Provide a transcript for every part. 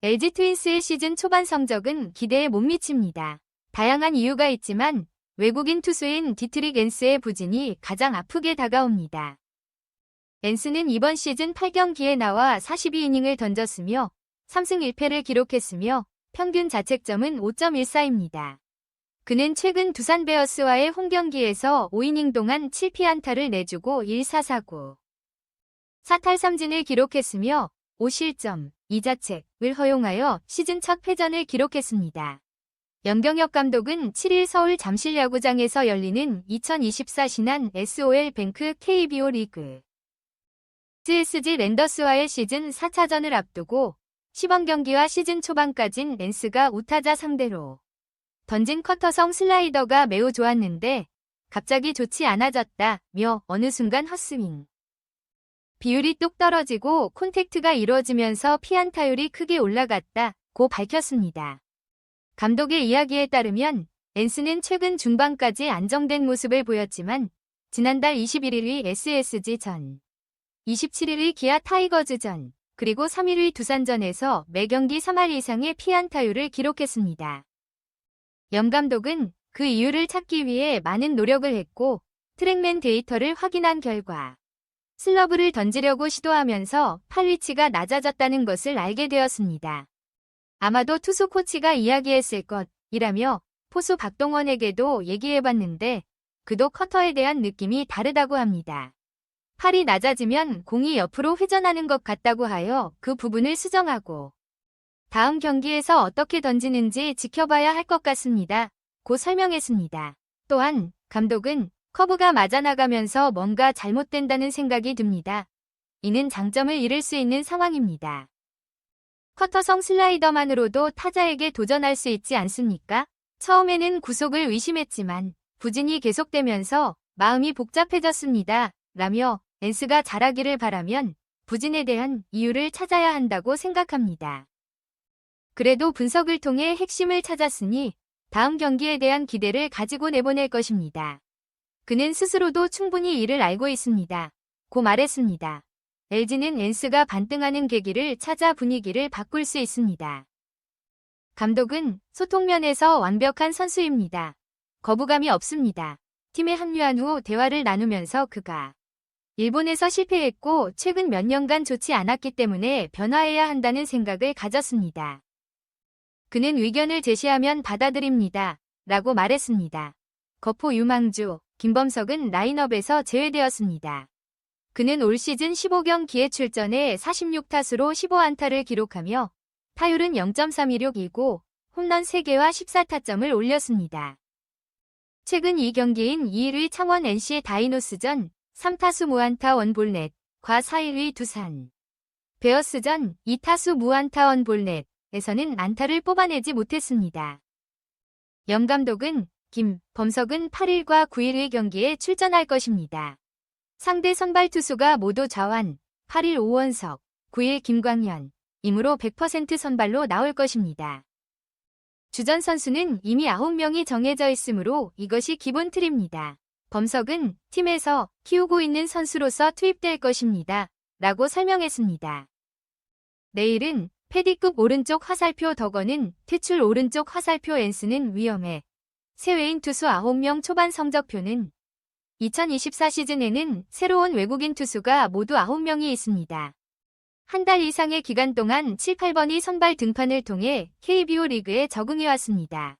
LG 트윈스의 시즌 초반 성적은 기대에 못 미칩니다. 다양한 이유가 있지만 외국인 투수인 디트릭 엔스의 부진이 가장 아프게 다가옵니다. 엔스는 이번 시즌 8경기에 나와 42이닝을 던졌으며 3승 1패를 기록했으며 평균 자책점은 5.14입니다. 그는 최근 두산 베어스와의 홈경기에서 5이닝 동안 7피안타를 내주고 1사사구 4탈3진을 기록했으며 5실점, 2자책을 허용하여 시즌 첫 패전을 기록했습니다. 연경엽 감독은 7일 서울 잠실야구장에서 열리는 2024 신한 SOL-뱅크 KBO 리그 SSG 랜더스와의 시즌 4차전을 앞두고 시범 경기와 시즌 초반까진 엔스가 우타자 상대로 던진 커터성 슬라이더가 매우 좋았는데 갑자기 좋지 않아졌다며 어느 순간 헛스윙 비율이 뚝 떨어지고 콘택트가 이루어지면서 피안타율이 크게 올라갔다고 밝혔습니다. 감독의 이야기에 따르면 엔스는 최근 중반까지 안정된 모습을 보였지만 지난달 21일의 SSG전, 27일의 기아 타이거즈전, 그리고 3일의 두산전에서 매경기 3할 이상의 피안타율을 기록했습니다. 영 감독은 그 이유를 찾기 위해 많은 노력을 했고 트랙맨 데이터를 확인한 결과 슬러브를 던지려고 시도하면서 팔 위치가 낮아졌다는 것을 알게 되었습니다. 아마도 투수 코치가 이야기했을 것이라며 포수 박동원에게도 얘기해봤는데 그도 커터에 대한 느낌이 다르다고 합니다. 팔이 낮아지면 공이 옆으로 회전하는 것 같다고 하여 그 부분을 수정하고 다음 경기에서 어떻게 던지는지 지켜봐야 할 것 같습니다. 고 설명했습니다. 또한 감독은 커브가 맞아나가면서 뭔가 잘못된다는 생각이 듭니다. 이는 장점을 잃을 수 있는 상황입니다. 커터성 슬라이더만으로도 타자에게 도전할 수 있지 않습니까? 처음에는 구속을 의심했지만 부진이 계속되면서 마음이 복잡해졌습니다. 라며 엔스가 잘하기를 바라면 부진에 대한 이유를 찾아야 한다고 생각합니다. 그래도 분석을 통해 핵심을 찾았으니 다음 경기에 대한 기대를 가지고 내보낼 것입니다. 그는 스스로도 충분히 이를 알고 있습니다. 고 말했습니다. LG는 엔스가 반등하는 계기를 찾아 분위기를 바꿀 수 있습니다. 감독은 소통면에서 완벽한 선수입니다. 거부감이 없습니다. 팀에 합류한 후 대화를 나누면서 그가 일본에서 실패했고 최근 몇 년간 좋지 않았기 때문에 변화해야 한다는 생각을 가졌습니다. 그는 의견을 제시하면 받아들입니다. 라고 말했습니다. 거포 유망주, 김범석은 라인업에서 제외되었습니다. 그는 올 시즌 15경기에 출전해 46타수로 15안타를 기록하며 타율은 0.316이고 홈런 3개와 14타점을 올렸습니다. 최근 2경기인 2일의 창원 NC 다이노스전 3타수 무안타 원볼넷과 4일의 두산 베어스전 2타수 무안타 원볼넷에서는 안타를 뽑아내지 못했습니다. 영 감독은 김범석은 8일과 9일의 경기에 출전할 것입니다. 상대 선발 투수가 모두 좌완, 8일 오원석, 9일 김광현, 이므로 100% 선발로 나올 것입니다. 주전 선수는 이미 9명이 정해져 있으므로 이것이 기본 틀입니다. 범석은 팀에서 키우고 있는 선수로서 투입될 것입니다. 라고 설명했습니다. 내일은 패디급 오른쪽 화살표 덕원은 퇴출 오른쪽 화살표 엔스는 위험해. 새 외인 투수 9명 초반 성적표는 2024 시즌에는 새로운 외국인 투수가 모두 9명이 있습니다. 한 달 이상의 기간 동안 7, 8번이 선발 등판을 통해 KBO 리그에 적응해왔습니다.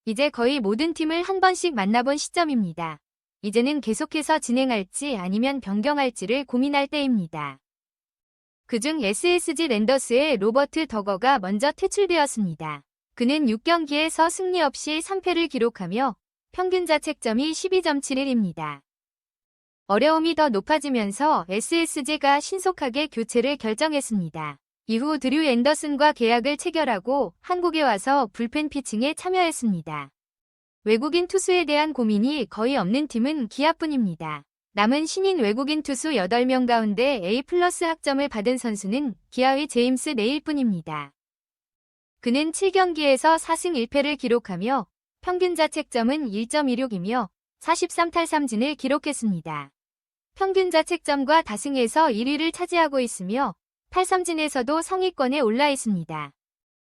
이제 거의 모든 팀을 한 번씩 만나본 시점입니다. 이제는 계속해서 진행할지 아니면 변경할지를 고민할 때입니다. 그중 SSG 랜더스의 로버트 더거가 먼저 퇴출되었습니다. 그는 6경기에서 승리 없이 3패를 기록하며 평균 자책점이 12.71입니다. 어려움이 더 높아지면서 SSG가 신속하게 교체를 결정했습니다. 이후 드류 앤더슨과 계약을 체결하고 한국에 와서 불펜 피칭에 참여했습니다. 외국인 투수에 대한 고민이 거의 없는 팀은 기아뿐입니다. 남은 신인 외국인 투수 8명 가운데 A+ 학점을 받은 선수는 기아의 제임스 네일뿐입니다. 그는 7경기에서 4승 1패를 기록하며 평균 자책점은 1.26이며 43탈3진을 기록했습니다. 평균 자책점과 다승에서 1위를 차지하고 있으며 탈삼진에서도 상위권에 올라 있습니다.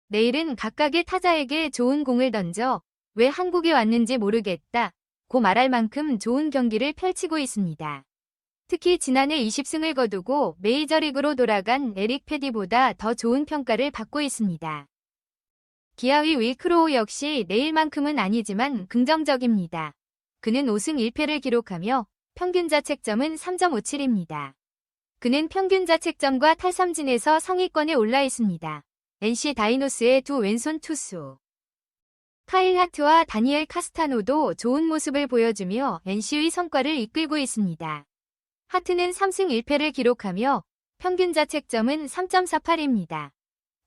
내일은 각각의 타자에게 좋은 공을 던져 왜 한국에 왔는지 모르겠다 고 말할 만큼 좋은 경기를 펼치고 있습니다. 특히 지난해 20승을 거두고 메이저리그로 돌아간 에릭 패디보다 더 좋은 평가를 받고 있습니다. 기아의 윌 크로우 역시 내일만큼은 아니지만 긍정적입니다. 그는 5승 1패를 기록하며 평균 자책점은 3.57입니다. 그는 평균 자책점과 탈삼진에서 상위권에 올라 있습니다. NC 다이노스의 두 왼손 투수 카일 하트와 다니엘 카스타노도 좋은 모습을 보여주며 NC의 성과를 이끌고 있습니다. 하트는 3승 1패를 기록하며 평균 자책점은 3.48입니다.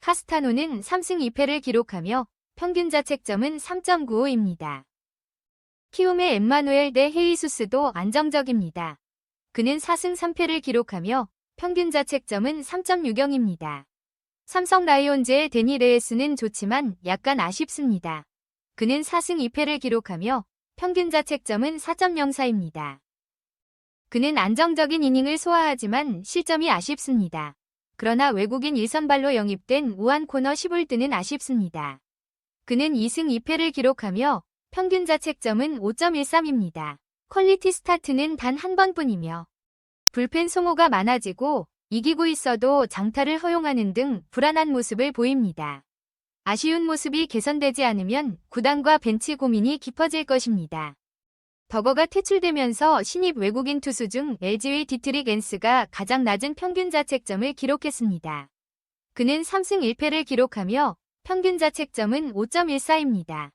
카스타노는 3승 2패를 기록하며 평균 자책점은 3.95입니다. 키움의 엠마누엘 데 헤이수스도 안정적입니다. 그는 4승 3패를 기록하며 평균 자책점은 3.60입니다. 삼성 라이온즈의 데니 레에스는 좋지만 약간 아쉽습니다. 그는 4승 2패를 기록하며 평균 자책점은 4.04입니다. 그는 안정적인 이닝을 소화하지만 실점이 아쉽습니다. 그러나 외국인 1선발로 영입된 우한 코너 시볼드는 아쉽습니다. 그는 2승 2패를 기록하며 평균 자책점은 5.13입니다. 퀄리티 스타트는 단 한 번뿐이며 불펜 소모가 많아지고 이기고 있어도 장타를 허용하는 등 불안한 모습을 보입니다. 아쉬운 모습이 개선되지 않으면 구단과 벤치 고민이 깊어질 것입니다. 버거가 퇴출되면서 신입 외국인 투수 중 LG의 디트릭 앤스가 가장 낮은 평균 자책점을 기록했습니다. 그는 3승 1패를 기록하며 평균 자책점은 5.14입니다.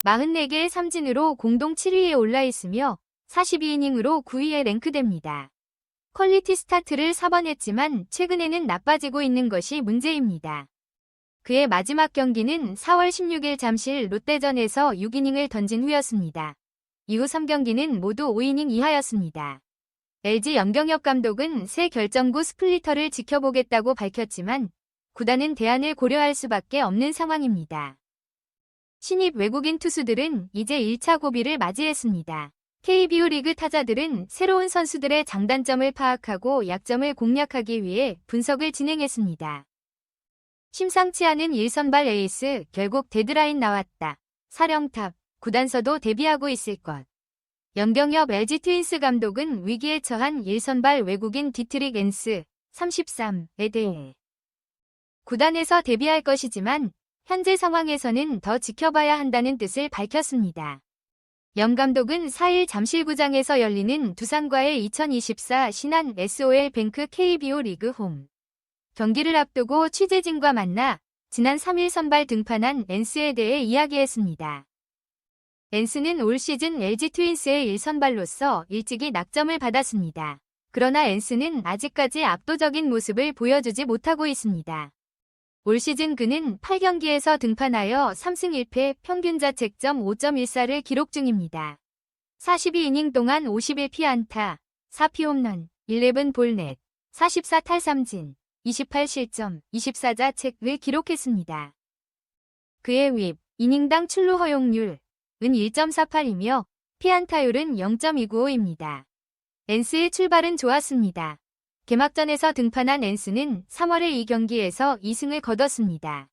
44개의 삼진으로 공동 7위에 올라 있으며 42이닝으로 9위에 랭크됩니다. 퀄리티 스타트를 4번 했지만 최근에는 나빠지고 있는 것이 문제입니다. 그의 마지막 경기는 4월 16일 잠실 롯데전에서 6이닝을 던진 후였습니다. 이후 3경기는 모두 5이닝 이하였습니다. LG 연경엽 감독은 새 결정구 스플리터를 지켜보겠다고 밝혔지만 구단은 대안을 고려할 수밖에 없는 상황입니다. 신입 외국인 투수들은 이제 1차 고비를 맞이했습니다. KBO 리그 타자들은 새로운 선수들의 장단점을 파악하고 약점을 공략하기 위해 분석을 진행했습니다. 심상치 않은 1선발 에이스 결국 데드라인 나왔다. 사령탑, 구단서도 대비하고 있을 것. 연경엽 LG 트윈스 감독은 위기에 처한 1선발 외국인 디트릭 앤스 33에 대해 구단에서 대비할 것이지만 현재 상황에서는 더 지켜봐야 한다는 뜻을 밝혔습니다. 연 감독은 4일 잠실구장에서 열리는 두산과의 2024 신한 SOL 뱅크 KBO 리그 홈 경기를 앞두고 취재진과 만나 지난 3일 선발 등판한 앤스에 대해 이야기했습니다. 앤스는 올 시즌 LG 트윈스의 1선발로서 일찍이 낙점을 받았습니다. 그러나 앤스는 아직까지 압도적인 모습을 보여주지 못하고 있습니다. 올 시즌 그는 8경기에서 등판하여 3승 1패 평균 자책점 5.14를 기록 중입니다. 42이닝 동안 51피안타, 4피홈런, 11볼넷, 44탈삼진, 28실점, 24자책을 기록했습니다. 그의 윕, 이닝당 출루 허용률, 은 1.48이며 피안타율은 0.295입니다. 앤스의 출발은 좋았습니다. 개막전에서 등판한 앤스는 3월의 2경기에서 2승을 거뒀습니다.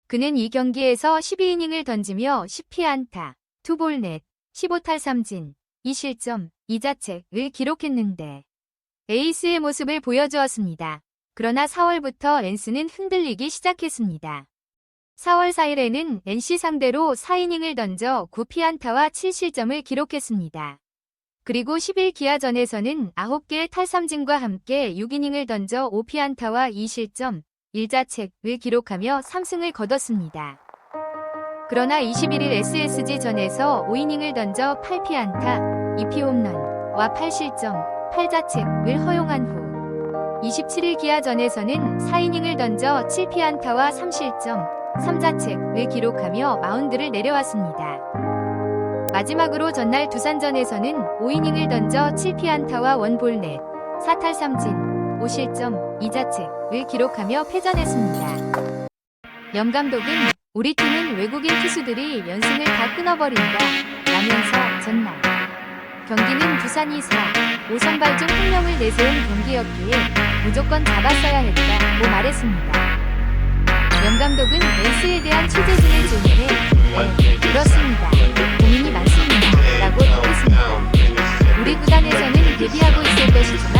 그는 이 경기에서 12이닝을 던지며 10피안타, 2볼넷, 15탈삼진, 2실점, 2자책을 기록했는데 에이스의 모습을 보여주었습니다. 그러나 4월부터 앤스는 흔들리기 시작했습니다. 4월 4일에는 NC 상대로 4이닝을 던져 9피안타와 7실점을 기록했습니다. 그리고 10일 기아전에서는 9개의 탈삼진과 함께 6이닝을 던져 5피안타와 2실점, 1자책을 기록하며 3승을 거뒀습니다. 그러나 21일 SSG전에서 5이닝을 던져 8피안타, 2피홈런과 8실점, 8자책을 허용한 후 27일 기아전에서는 4이닝을 던져 7피안타와 3실점, 3자책을 기록하며 마운드를 내려왔습니다. 마지막으로 전날 두산전에서는 5이닝을 던져 7피안타와 1볼넷, 4탈삼진, 5실점, 2자책을 기록하며 패전했습니다. 연 감독은 우리 팀은 외국인 투수들이 연승을 다 끊어버린다 라면서 전날 경기는 두산이 4, 5선발 중 1명을 내세운 경기였기에 무조건 잡았어야 했다고 말했습니다. 명감독은 엔스에 대한 취재진의 질문에 네, 그렇습니다. 고민이 많습니다. 라고 답했습니다. 우리 구단에서는 대비하고 있을 것이지만